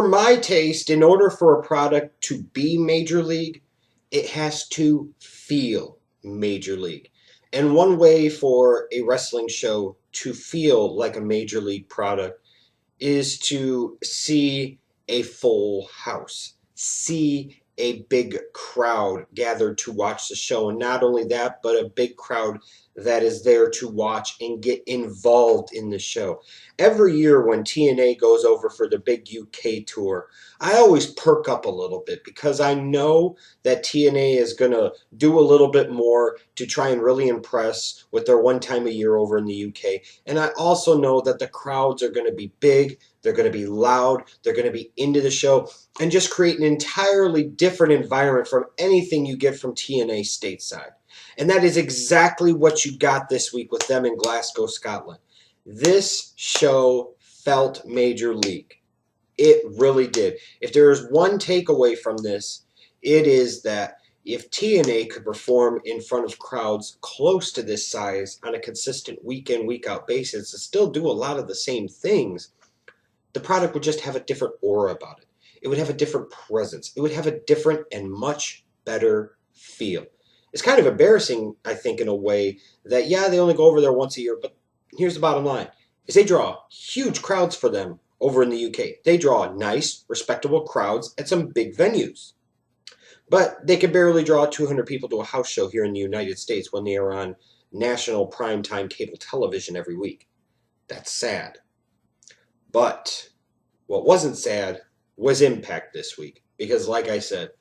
For my taste, in order for a product to be major league, it has to feel major league. And one way for a wrestling show to feel like a major league product is to see a full house, see a big crowd gathered to watch the show. And not only that, but a big crowd that is there to watch and get involved in the show. Every year when TNA goes over for the big UK tour, I always perk up a little bit because I know that TNA is going to do a little bit more to try and really impress with their one time a year over in the UK. And I also know that the crowds are going to be big, they're going to be loud, they're going to be into the show, and just create an entirely different environment from anything you get from TNA stateside. And that is exactly what you got this week with them in Glasgow, Scotland. This show felt major league. It really did. If there is one takeaway from this, it is that if TNA could perform in front of crowds close to this size on a consistent week in, week out basis and still do a lot of the same things, the product would just have a different aura about it. It would have a different presence. It would have a different and much better feel. It's kind of embarrassing, I think, in a way that, yeah, they only go over there once a year, but here's the bottom line, is they draw huge crowds for them over in the UK. They draw nice, respectable crowds at some big venues. But they can barely draw 200 people to a house show here in the United States when they are on national primetime cable television every week. That's sad. But what wasn't sad was Impact this week. Because like I said,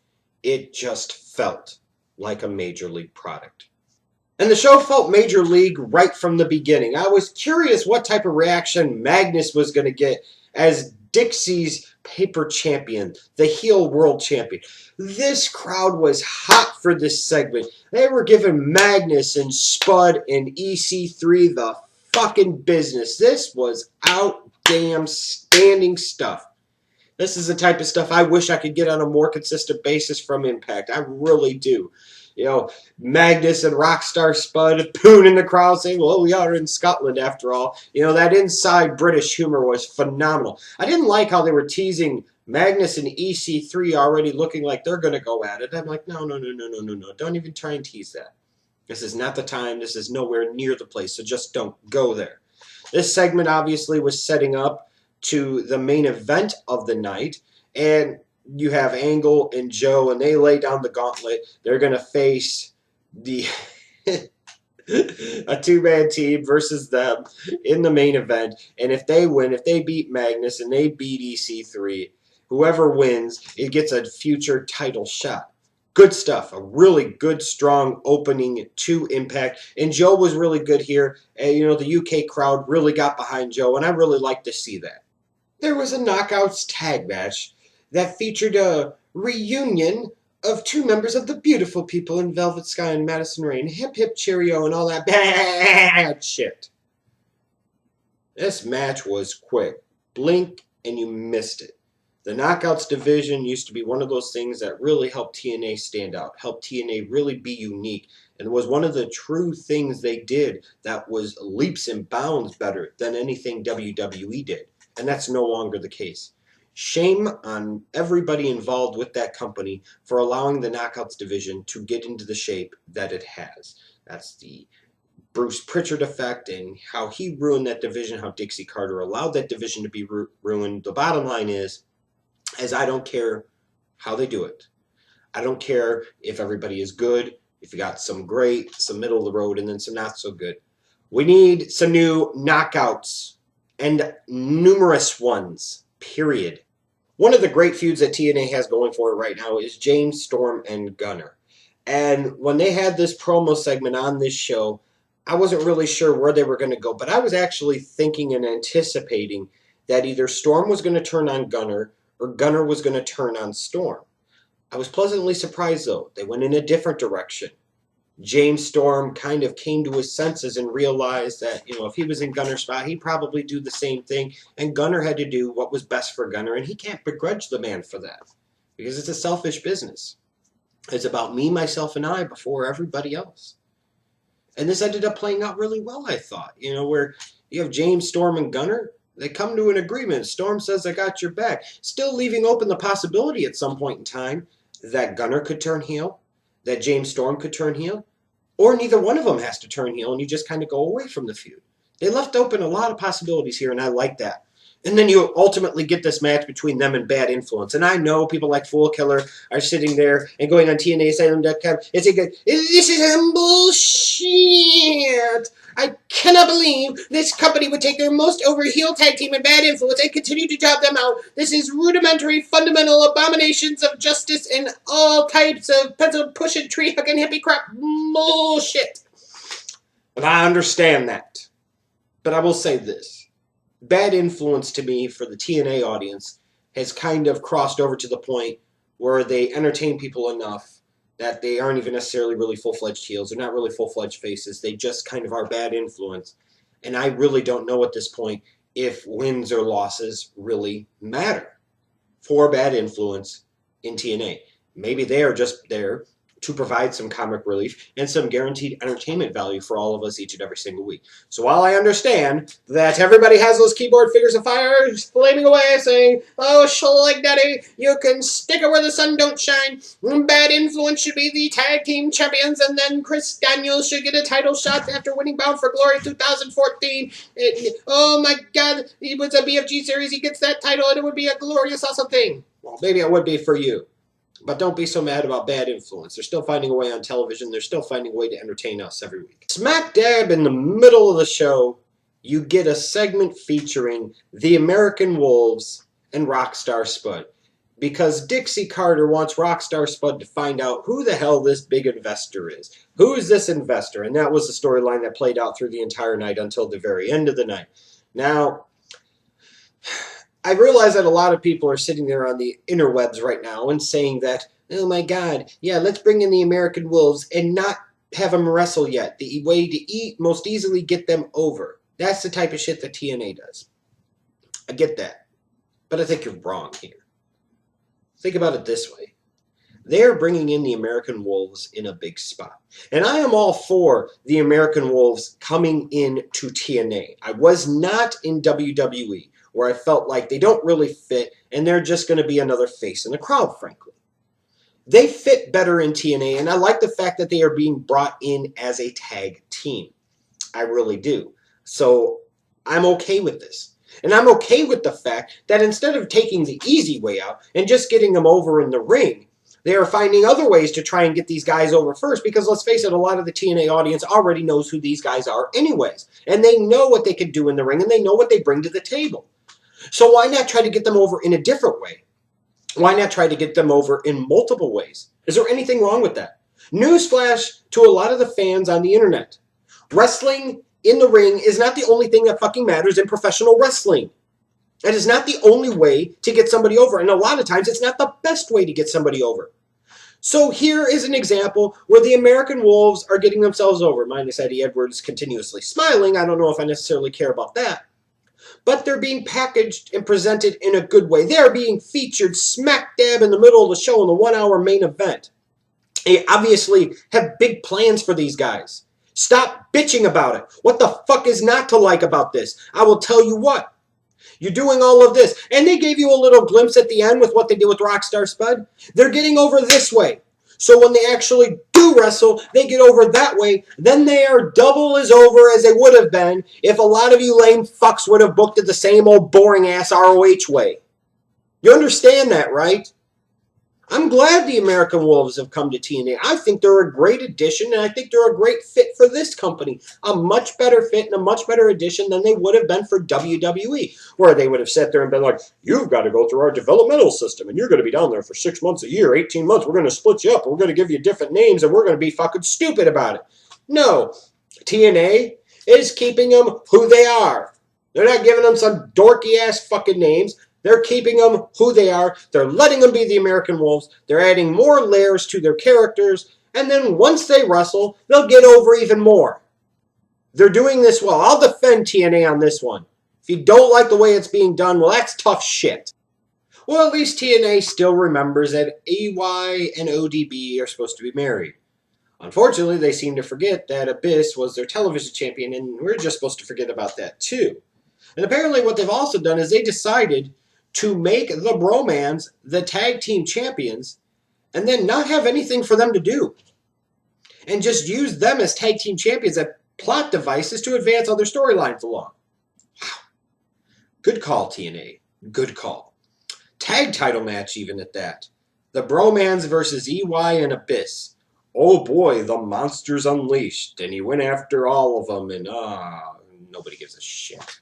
it just felt like a major league product. And the show felt major league right from the beginning. I was curious what type of reaction Magnus was going to get as Dixie's paper champion, the heel world champion. This crowd was hot for this segment. They were giving Magnus and Spud and EC3 the fucking business. This was outstanding stuff. This is the type of stuff I wish I could get on a more consistent basis from Impact. I really do. You know, Magnus and Rockstar Spud poon in the crowd saying, well, we are in Scotland after all. You know, that inside British humor was phenomenal. I didn't like how they were teasing Magnus and EC3 already looking like they're going to go at it. I'm like, no. Don't even try and tease that. This is not the time. This is nowhere near the place, so just don't go there. This segment obviously was setting up to the main event of the night, and you have Angle and Joe, and they lay down the gauntlet. They're going to face the a two-man team versus them in the main event, and if they win, if they beat Magnus and they beat EC3, whoever wins, it gets a future title shot. Good stuff. A really good, strong opening to Impact. And Joe was really good here. And, you know, the UK crowd really got behind Joe, and I really like to see that. There was a Knockouts tag match that featured a reunion of two members of the Beautiful People in Velvet Sky and Madison Rain. Hip hip cheerio and all that bad shit. This match was quick. Blink and you missed it. The Knockouts division used to be one of those things that really helped TNA stand out, helped TNA really be unique, and was one of the true things they did that was leaps and bounds better than anything WWE did. And that's no longer the case. Shame on everybody involved with that company for allowing the Knockouts division to get into the shape that it has. That's the Bruce Pritchard effect and how he ruined that division, how Dixie Carter allowed that division to be ruined. The bottom line is I don't care how they do it. I don't care if everybody is good, if you got some great, some middle of the road, and then some not so good. We need some new knockouts. And numerous ones, period. One of the great feuds that TNA has going for it right now is James Storm and Gunner. And when they had this promo segment on this show, I wasn't really sure where they were going to go, but I was actually thinking and anticipating that either Storm was going to turn on Gunner or Gunner was going to turn on Storm. I was pleasantly surprised, though. They went in a different direction. James Storm kind of came to his senses and realized that, you know, if he was in Gunner's spot, he'd probably do the same thing. And Gunner had to do what was best for Gunner, and he can't begrudge the man for that because it's a selfish business. It's about me, myself, and I before everybody else. And this ended up playing out really well, I thought. You know, where you have James Storm and Gunner, They come to an agreement. Storm says, I got your back. Still leaving open the possibility at some point in time that Gunner could turn heel, that James Storm could turn heel, or neither one of them has to turn heel and you just kind of go away from the feud. They left open a lot of possibilities here, and I like that. And then you ultimately get this match between them and Bad Influence. And I know people like Fool Killer are sitting there and going on TNAasylum.com and saying, this is some bullshit. I cannot believe this company would take their most over heel tag team and Bad Influence and continue to job them out. This is rudimentary, fundamental abominations of justice and all types of pencil pushing, tree hugging, hippie crap bullshit. And I understand that. But I will say this. Bad Influence to me for the TNA audience has kind of crossed over to the point where they entertain people enough that they aren't even necessarily really full-fledged heels. They're not really full-fledged faces. They just kind of are Bad Influence. And I really don't know at this point if wins or losses really matter for Bad Influence in TNA. Maybe they are just there to provide some comic relief and some guaranteed entertainment value for all of us each and every single week. So while I understand that everybody has those keyboard figures of fire flaming away saying, oh, Schleg Daddy, you can stick it where the sun don't shine. Bad Influence should be the tag team champions, and then Chris Daniels should get a title shot after winning Bound for Glory 2014. Oh my God, it was a BFG series. He gets that title and it would be a glorious, awesome thing. Well, maybe it would be for you. But don't be so mad about Bad Influence. They're still finding a way on television. They're still finding a way to entertain us every week. Smack dab in the middle of the show, you get a segment featuring the American Wolves and Rockstar Spud. Because Dixie Carter wants Rockstar Spud to find out who the hell this big investor is. Who is this investor? And that was the storyline that played out through the entire night until the very end of the night. Now, I realize that a lot of people are sitting there on the interwebs right now and saying that, oh my God, yeah, let's bring in the American Wolves and not have them wrestle yet. The way to most easily get them over. That's the type of shit that TNA does. I get that. But I think you're wrong here. Think about it this way. They're bringing in the American Wolves in a big spot. And I am all for the American Wolves coming in to TNA. I was not in WWE, where I felt like they don't really fit, and they're just going to be another face in the crowd, frankly. They fit better in TNA, and I like the fact that they are being brought in as a tag team. I really do. So I'm okay with this. And I'm okay with the fact that instead of taking the easy way out and just getting them over in the ring, they are finding other ways to try and get these guys over first, because let's face it, a lot of the TNA audience already knows who these guys are anyways. And they know what they can do in the ring, and they know what they bring to the table. So why not try to get them over in a different way? Why not try to get them over in multiple ways? Is there anything wrong with that? Newsflash to a lot of the fans on the internet. Wrestling in the ring is not the only thing that fucking matters in professional wrestling. It is not the only way to get somebody over. And a lot of times it's not the best way to get somebody over. So here is an example where the American Wolves are getting themselves over. Minus Eddie Edwards continuously smiling. I don't know if I necessarily care about that. But they're being packaged and presented in a good way. They're being featured smack dab in the middle of the show in the 1 hour main event. They obviously have big plans for these guys. Stop bitching about it. What the fuck is not to like about this? I will tell you what. You're doing all of this. And they gave you a little glimpse at the end with what they did with Rockstar Spud. They're getting over this way. So when they actually do wrestle, they get over that way. Then they are double as over as they would have been if a lot of you lame fucks would have booked it the same old boring-ass ROH way. You understand that, right? I'm glad the American Wolves have come to TNA. I think they're a great addition, and I think they're a great fit for this company. A much better fit and a much better addition than they would have been for WWE, where they would have sat there and been like, you've got to go through our developmental system, and you're going to be down there for 6 months a year, 18 months. We're going to split you up. We're going to give you different names, and we're going to be fucking stupid about it. No. TNA is keeping them who they are. They're not giving them some dorky-ass fucking names. They're keeping them who they are. They're letting them be the American Wolves. They're adding more layers to their characters. And then once they wrestle, they'll get over even more. They're doing this well. I'll defend TNA on this one. If you don't like the way it's being done, well, that's tough shit. Well, at least TNA still remembers that AY and ODB are supposed to be married. Unfortunately, they seem to forget that Abyss was their television champion, and we're just supposed to forget about that too. And apparently what they've also done is they decided to make the Bromans the tag team champions and then not have anything for them to do. And just use them as tag team champions as plot devices to advance other storylines along. Wow. Good call, TNA. Good call. Tag title match even at that. The Bromans versus EY and Abyss. Oh boy, the monster's unleashed. And he went after all of them and nobody gives a shit.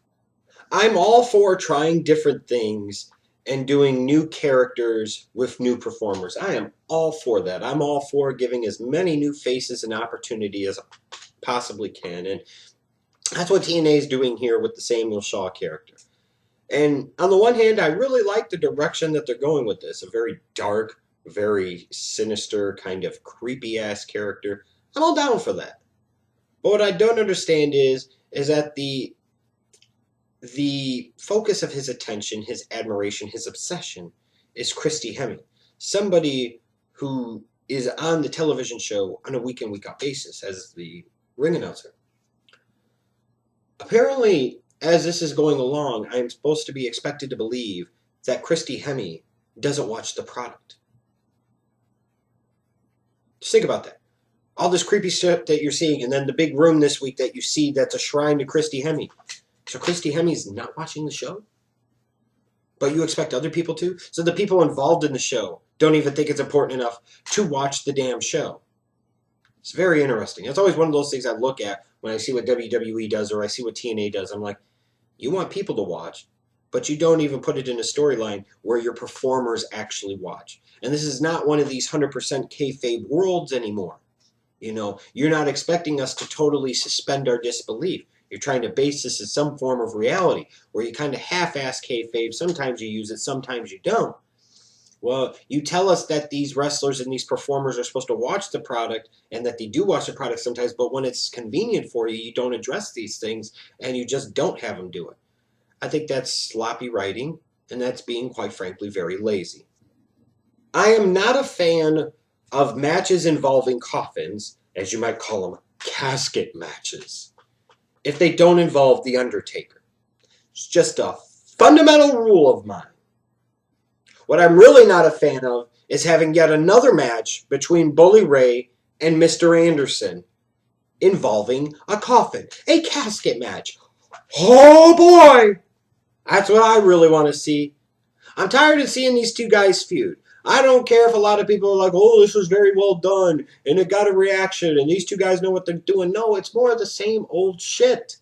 I'm all for trying different things and doing new characters with new performers. I am all for that. I'm all for giving as many new faces an opportunity as I possibly can. And that's what TNA is doing here with the Samuel Shaw character. And on the one hand, I really like the direction that they're going with this. A very dark, very sinister, kind of creepy-ass character. I'm all down for that. But what I don't understand is that the focus of his attention, his admiration, his obsession is Christy Hemme, somebody who is on the television show on a week-in, week-out basis as the ring announcer. Apparently, as this is going along, I am supposed to be expected to believe that Christy Hemme doesn't watch the product. Just think about that. All this creepy stuff that you're seeing, and then the big room this week that you see that's a shrine to Christy Hemme. So Christy Hemme's not watching the show? But you expect other people to? So the people involved in the show don't even think it's important enough to watch the damn show. It's very interesting. It's always one of those things I look at when I see what WWE does or I see what TNA does. I'm like, you want people to watch, but you don't even put it in a storyline where your performers actually watch. And this is not one of these 100% kayfabe worlds anymore. You know, you're not expecting us to totally suspend our disbelief. You're trying to base this in some form of reality where you kind of half-ass kayfabe. Sometimes you use it, sometimes you don't. Well, you tell us that these wrestlers and these performers are supposed to watch the product and that they do watch the product sometimes, but when it's convenient for you, you don't address these things and you just don't have them do it. I think that's sloppy writing, and that's being, quite frankly, very lazy. I am not a fan of matches involving coffins, as you might call them, casket matches, if they don't involve The Undertaker. It's just a fundamental rule of mine. What I'm really not a fan of is having yet another match between Bully Ray and Mr. Anderson involving a coffin, a casket match. Oh boy! That's what I really want to see. I'm tired of seeing these two guys feud. I don't care if a lot of people are like, oh, this was very well done, and it got a reaction, and these two guys know what they're doing. No, it's more of the same old shit.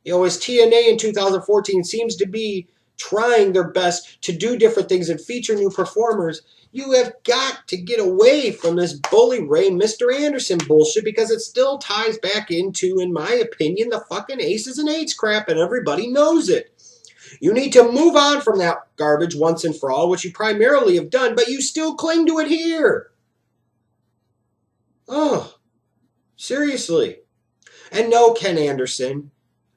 You know, as TNA in 2014 seems to be trying their best to do different things and feature new performers, you have got to get away from this Bully Ray, Mr. Anderson bullshit because it still ties back into, in my opinion, the fucking Aces and Eights crap, and everybody knows it. You need to move on from that garbage once and for all, which you primarily have done, but you still cling to it here. Oh, seriously. And no, Ken Anderson,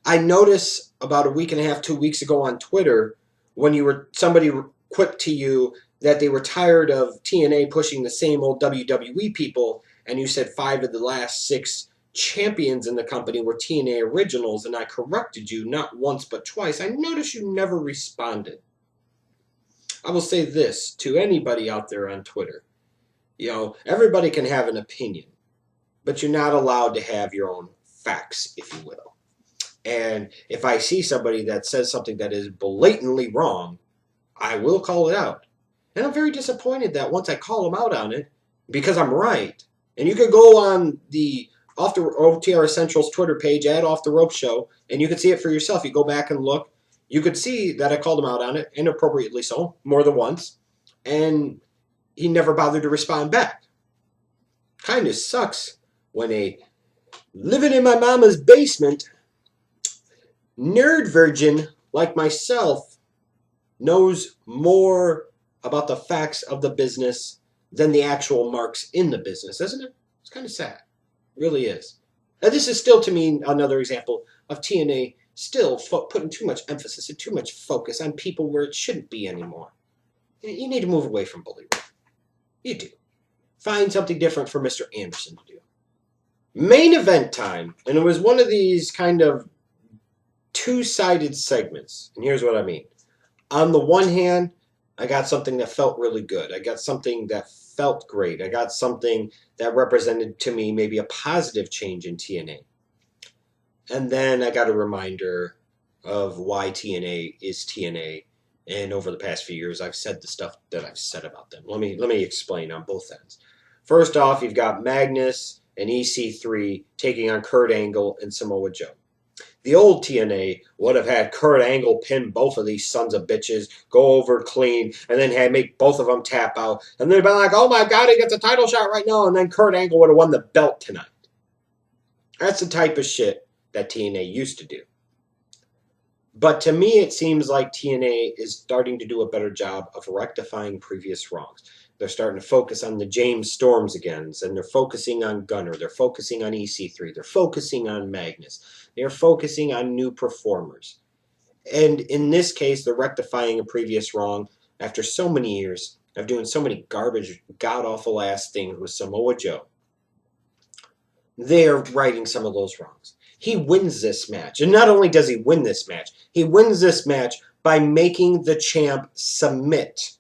I noticed about a week and a half, 2 weeks ago on Twitter, when somebody quipped to you that they were tired of TNA pushing the same old WWE people, and you said 5 of the last 6 champions in the company were TNA originals, and I corrected you not once but twice. I noticed you never responded. I will say this to anybody out there on Twitter. You know, everybody can have an opinion, but you're not allowed to have your own facts, if you will. And if I see somebody that says something that is blatantly wrong, I will call it out. And I'm very disappointed that once I call them out on it, because I'm right, and you could go on the Off the OTR Essentials Twitter page at Off the Rope Show, and you can see it for yourself. You go back and look. You could see that I called him out on it, inappropriately so, more than once, and he never bothered to respond back. Kind of sucks when a living in my mama's basement nerd virgin like myself knows more about the facts of the business than the actual marks in the business, isn't it? It's kind of sad. Really is. Now, this is still, to me, another example of TNA still putting too much emphasis and too much focus on people where it shouldn't be anymore. You need to move away from Bully Ray. You do. Find something different for Mr. Anderson to do. Main event time. And it was one of these kind of two-sided segments. And here's what I mean. On the one hand, I got something that felt really good. I got something that felt great. I got something that represented to me maybe a positive change in TNA. And then I got a reminder of why TNA is TNA. And over the past few years, I've said the stuff that I've said about them. Let me explain on both ends. First off, you've got Magnus and EC3 taking on Kurt Angle and Samoa Joe. The old TNA would have had Kurt Angle pin both of these sons of bitches, go over clean, and then make both of them tap out. And they'd be like, oh my God, he gets a title shot right now. And then Kurt Angle would have won the belt tonight. That's the type of shit that TNA used to do. But to me, it seems like TNA is starting to do a better job of rectifying previous wrongs. They're starting to focus on the James Storms again, and they're focusing on Gunner. They're focusing on EC3. They're focusing on Magnus. They're focusing on new performers. And in this case, they're rectifying a previous wrong after so many years of doing so many garbage, god-awful ass things with Samoa Joe. They're righting some of those wrongs. He wins this match. And not only does he win this match, he wins this match by making the champ submit.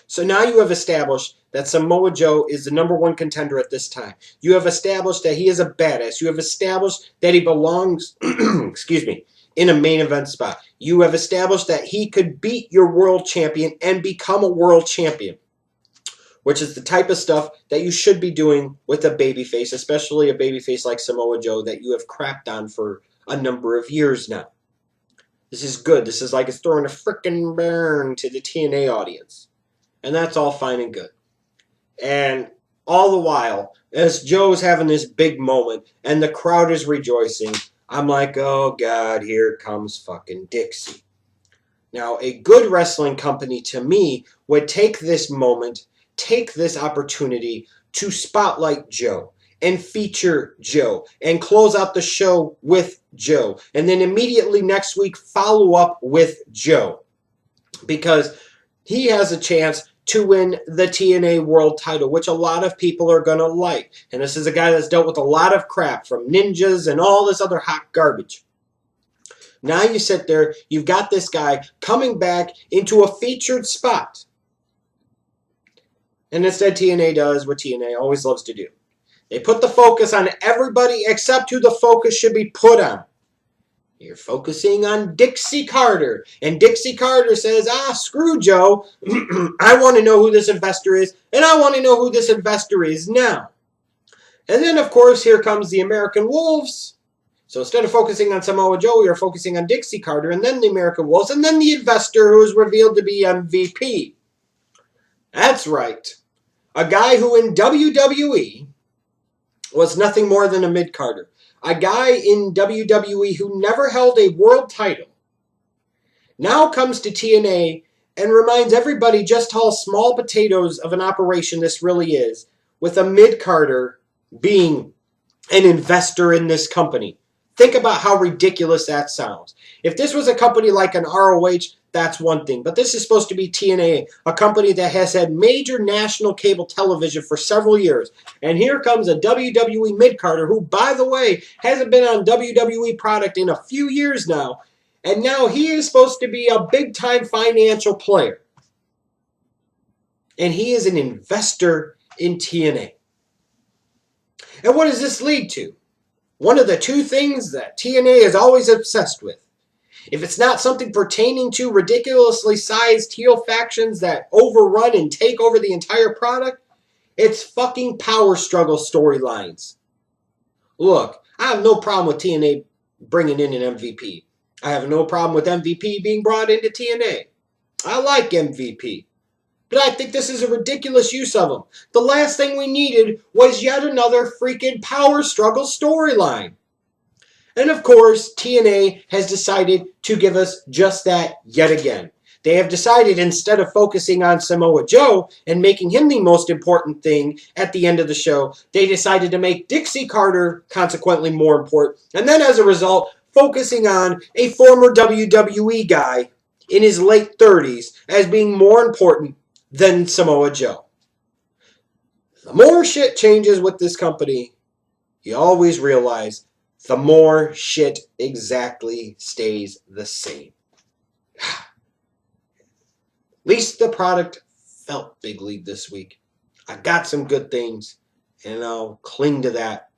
So now you have established that Samoa Joe is the #1 contender at this time. You have established that he is a badass. You have established that he belongs, excuse me, in a main event spot. You have established that he could beat your world champion and become a world champion, which is the type of stuff that you should be doing with a babyface, especially a babyface like Samoa Joe that you have crapped on for a number of years now. This is good. This is like it's throwing a frickin' burn to the TNA audience. And that's all fine and good. And all the while, as Joe's having this big moment and the crowd is rejoicing, I'm like, oh God, here comes fucking Dixie. Now, a good wrestling company to me would take this moment, take this opportunity to spotlight Joe and feature Joe and close out the show with Joe. And then immediately next week, follow up with Joe. Because he has a chance to win the TNA World title, which a lot of people are going to like. And this is a guy that's dealt with a lot of crap from ninjas and all this other hot garbage. Now you sit there, you've got this guy coming back into a featured spot. And instead TNA does what TNA always loves to do. They put the focus on everybody except who the focus should be put on. You're focusing on Dixie Carter. And Dixie Carter says, screw Joe. I want to know who this investor is. And I want to know who this investor is now. And then, of course, here comes the American Wolves. So instead of focusing on Samoa Joe, you're focusing on Dixie Carter. And then the American Wolves. And then the investor who is revealed to be MVP. That's right. A guy who in WWE was nothing more than a mid-carder. A guy in WWE who never held a world title now comes to TNA and reminds everybody just how small potatoes of an operation this really is, with a mid-carder being an investor in this company. Think about how ridiculous that sounds. If this was a company like an ROH, that's one thing. But this is supposed to be TNA, a company that has had major national cable television for several years. And here comes a WWE mid-carder who, by the way, hasn't been on WWE product in a few years now. And now he is supposed to be a big-time financial player. And he is an investor in TNA. And what does this lead to? One of the two things that TNA is always obsessed with. If it's not something pertaining to ridiculously sized heel factions that overrun and take over the entire product, it's fucking power struggle storylines. Look, I have no problem with TNA bringing in an MVP. I have no problem with MVP being brought into TNA. I like MVP. But I think this is a ridiculous use of them. The last thing we needed was yet another freaking power struggle storyline. And of course, TNA has decided to give us just that yet again. They have decided instead of focusing on Samoa Joe and making him the most important thing at the end of the show, they decided to make Dixie Carter consequently more important. And then as a result, focusing on a former WWE guy in his late 30s as being more important than Samoa Joe. The more shit changes with this company, you always realize the more shit exactly stays the same. At least the product felt big league this week. I got some good things, and I'll cling to that.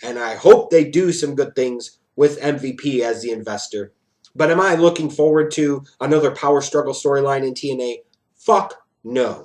And I hope they do some good things with MVP as the investor. But am I looking forward to another power struggle storyline in TNA? Fuck no.